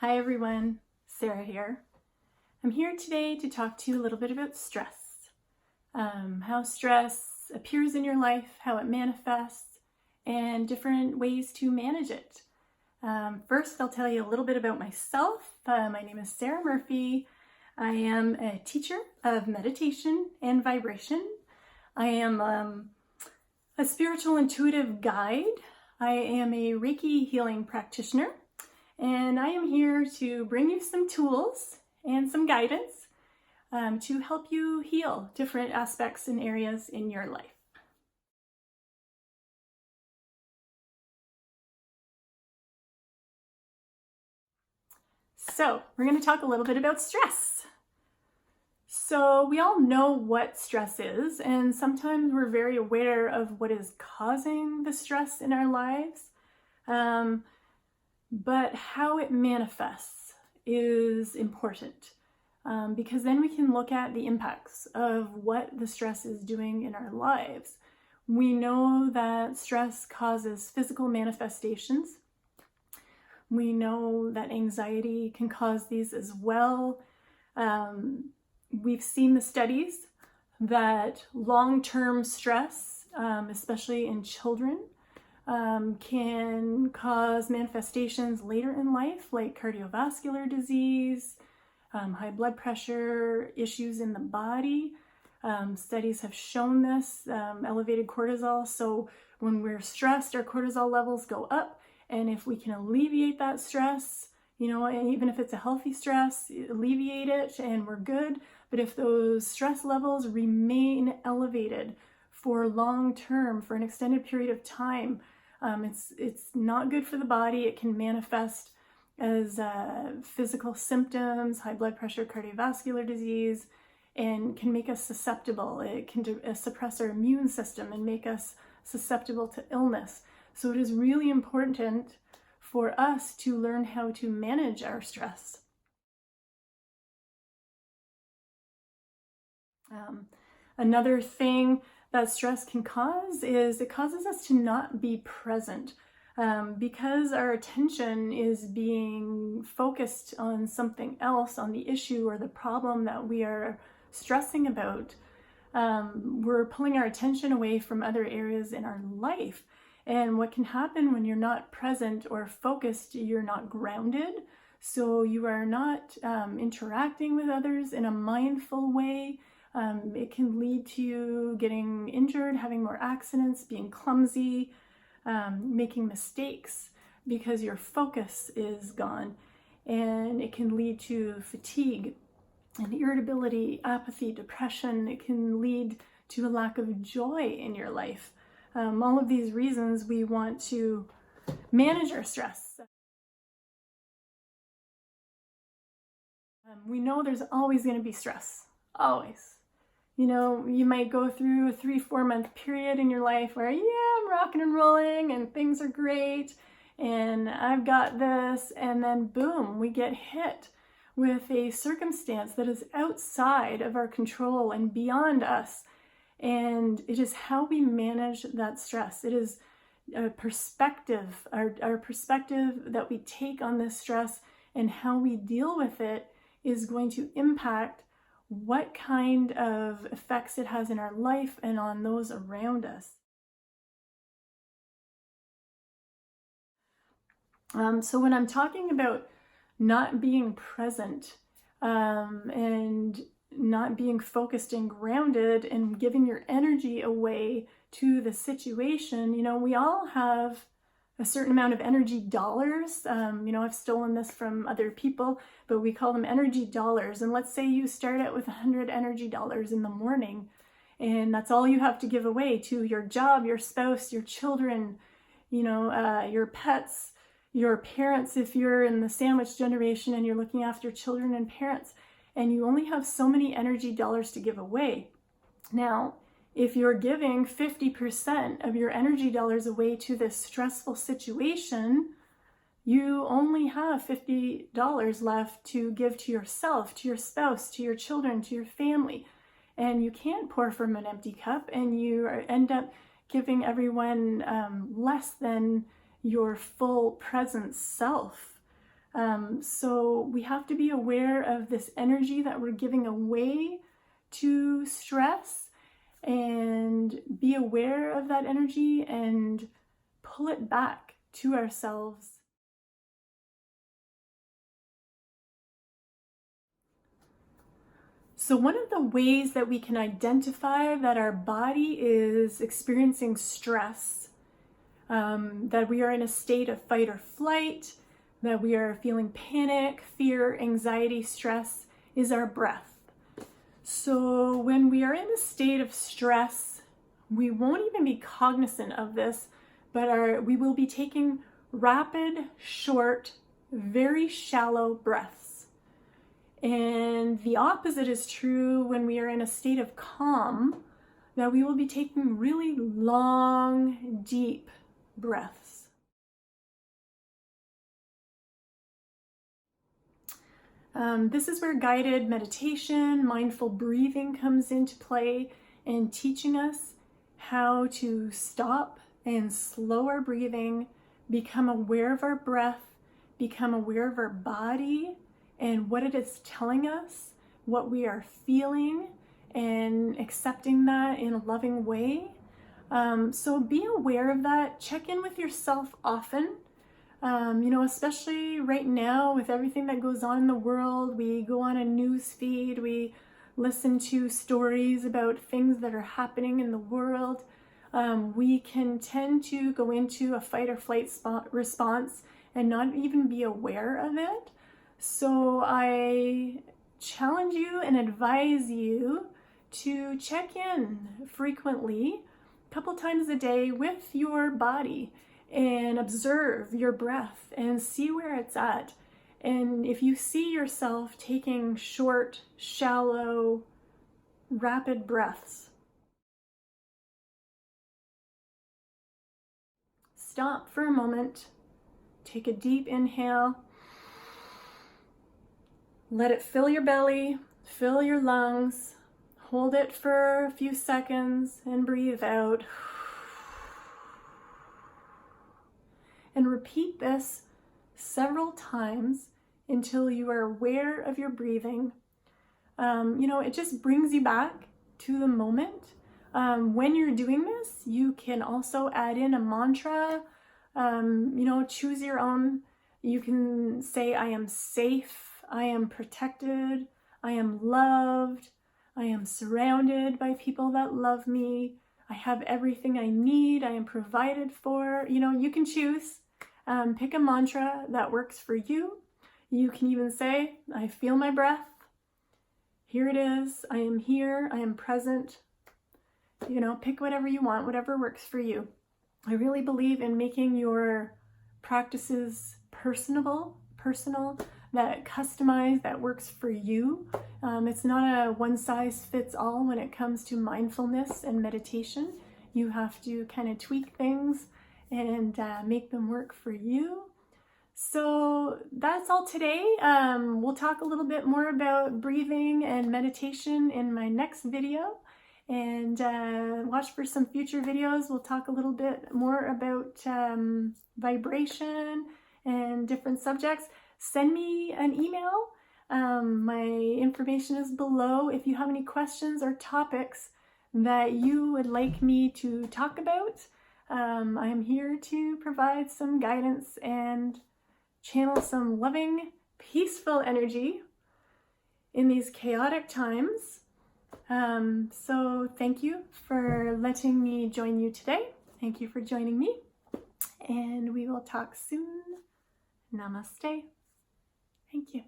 Hi everyone, Sarah here. I'm here today to talk to you a little bit about stress. How stress appears in your life, how it manifests, and different ways to manage it. First, I'll tell you a little bit about myself. My name is Sara Murphy. I am a teacher of meditation and vibration. I am a spiritual intuitive guide. I am a Reiki healing practitioner. And I am here to bring you some tools and some guidance to help you heal different aspects and areas in your life. So we're going to talk a little bit about stress. So we all know what stress is, and sometimes we're very aware of what is causing the stress in our lives. But how it manifests is important because then we can look at the impacts of what the stress is doing in our lives. We know that stress causes physical manifestations. We know that anxiety can cause these as well. We've seen the studies that long-term stress, especially in children, can cause manifestations later in life, like cardiovascular disease, high blood pressure, issues in the body. Studies have shown this, elevated cortisol. So when we're stressed, our cortisol levels go up. And if we can alleviate that stress, and even if it's a healthy stress, alleviate it and we're good. But if those stress levels remain elevated for long term, for an extended period of time, it's not good for the body. It can manifest as physical symptoms, high blood pressure, cardiovascular disease, and can make us susceptible. It can suppress our immune system and make us susceptible to illness. So it is really important for us to learn how to manage our stress. Another thing that stress can cause is it causes us to not be present because our attention is being focused on something else, on the issue or the problem that we are stressing about. We're pulling our attention away from other areas in our life. And what can happen when you're not present or focused, you're not grounded. So you are not interacting with others in a mindful way. It can lead to you getting injured, having more accidents, being clumsy, making mistakes because your focus is gone. And it can lead to fatigue and irritability, apathy, depression. It can lead to a lack of joy in your life. All of these reasons we want to manage our stress. We know there's always going to be stress, always. You might go through a 3-4 month period in your life where, I'm rocking and rolling and things are great and I've got this, and then boom, we get hit with a circumstance that is outside of our control and beyond us. And it is how we manage that stress. It is a perspective, our perspective that we take on this stress and how we deal with it is going to impact what kind of effects it has in our life and on those around us. So when I'm talking about not being present and not being focused and grounded and giving your energy away to the situation, we all have a certain amount of energy dollars. I've stolen this from other people, but we call them energy dollars. And let's say you start out with 100 energy dollars in the morning, and that's all you have to give away to your job, your spouse, your children, your pets, your parents, if you're in the sandwich generation and you're looking after children and parents, and you only have so many energy dollars to give away. Now, if you're giving 50% of your energy dollars away to this stressful situation, you only have $50 left to give to yourself, to your spouse, to your children, to your family. And you can't pour from an empty cup, and you end up giving everyone less than your full present self. So we have to be aware of this energy that we're giving away to stress, and be aware of that energy and pull it back to ourselves. So one of the ways that we can identify that our body is experiencing stress, that we are in a state of fight or flight, that we are feeling panic, fear, anxiety, stress, is our breath. So when we are in a state of stress, we won't even be cognizant of this, but we will be taking rapid, short, very shallow breaths. And the opposite is true when we are in a state of calm, that we will be taking really long, deep breaths. This is where guided meditation, mindful breathing comes into play, and teaching us how to stop and slow our breathing, become aware of our breath, become aware of our body and what it is telling us, what we are feeling, and accepting that in a loving way. So be aware of that. Check in with yourself often. Especially right now with everything that goes on in the world, we go on a news feed, we listen to stories about things that are happening in the world. We can tend to go into a fight or flight response and not even be aware of it. So I challenge you and advise you to check in frequently, a couple times a day, with your body and observe your breath and see where it's at. And if you see yourself taking short, shallow, rapid breaths, stop for a moment, take a deep inhale, let it fill your belly, fill your lungs, hold it for a few seconds and breathe out. And repeat this several times until you are aware of your breathing. It just brings you back to the moment. When you're doing this, you can also add in a mantra. Choose your own. You can say, I am safe, I am protected, I am loved, I am surrounded by people that love me, I have everything I need, I am provided for. You can choose. Pick a mantra that works for you. You can even say, I feel my breath. Here it is. I am here. I am present. Pick whatever you want, whatever works for you. I really believe in making your practices personal, that customized, that works for you. It's not a one size fits all when it comes to mindfulness and meditation. You have to kind of tweak things and make them work for you. So that's all today. We'll talk a little bit more about breathing and meditation in my next video, and watch for some future videos. We'll talk a little bit more about vibration and different subjects. Send me an email. My information is below. If you have any questions or topics that you would like me to talk about, I'm here to provide some guidance and channel some loving, peaceful energy in these chaotic times. So thank you for letting me join you today. Thank you for joining me, and we will talk soon. Namaste. Thank you.